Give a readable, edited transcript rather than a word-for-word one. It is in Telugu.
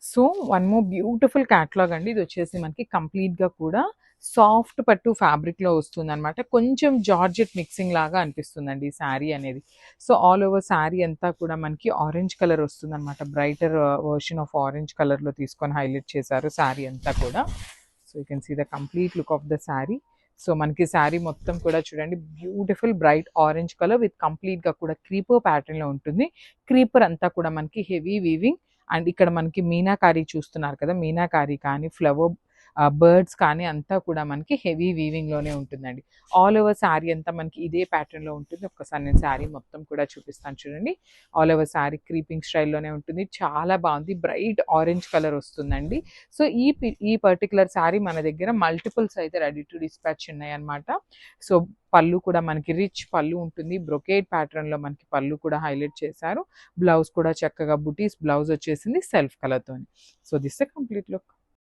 So one more beautiful catalogue అండి. ఇది వచ్చేసి మనకి కంప్లీట్‌గా కూడా సాఫ్ట్ పట్టు ఫ్యాబ్రిక్‌లో వస్తుందనమాట. కొంచెం జార్జెట్ మిక్సింగ్ లాగా అనిపిస్తుందండి ఈ శారీ అనేది. సో ఆల్ ఓవర్ శారీ అంతా కూడా మనకి ఆరెంజ్ కలర్ వస్తుందనమాట. బ్రైటర్ వర్షన్ ఆఫ్ ఆరెంజ్ కలర్‌లో తీసుకొని హైలైట్ చేశారు శారీ అంతా కూడా. So you can see the complete look of the sari. So మనకి శారీ మొత్తం కూడా చూడండి beautiful bright orange colour with కంప్లీట్‌గా కూడా క్రీపర్ ప్యాటర్న్‌లో ఉంటుంది. క్రీపర్ అంతా కూడా మనకి హెవీ వీవింగ్ అండ్ ఇక్కడ మనకి మీనాకారి చూస్తున్నారు కదా! మీనాకారి కానీ, ఫ్లవర్ బర్డ్స్ కానీ అంతా కూడా మనకి హెవీ వీవింగ్‌లోనే ఉంటుందండి. ఆల్ ఓవర్ శారీ అంతా మనకి ఇదే ప్యాటర్న్‌లో ఉంటుంది. ఒక్కసారి నేను శారీ మొత్తం కూడా చూపిస్తాను చూడండి. ఆల్ ఓవర్ శారీ క్రీపింగ్ స్టైల్‌లోనే ఉంటుంది. చాలా బాగుంది. బ్రైట్ ఆరెంజ్ కలర్ వస్తుందండి. సో ఈ పర్టిక్యులర్ శారీ మన దగ్గర మల్టిపుల్స్ అయితే రెడీ టు డిస్పాచ్ ఉన్నాయన్నమాట. సో పళ్ళు కూడా మనకి రిచ్ పళ్ళు ఉంటుంది. బ్రొకేడ్ ప్యాటర్న్‌లో మనకి పళ్ళు కూడా హైలైట్ చేశారు. బ్లౌజ్ కూడా చక్కగా బుటీస్ బ్లౌజ్ వచ్చేసింది సెల్ఫ్ కలర్‌తోని. So this the complete look.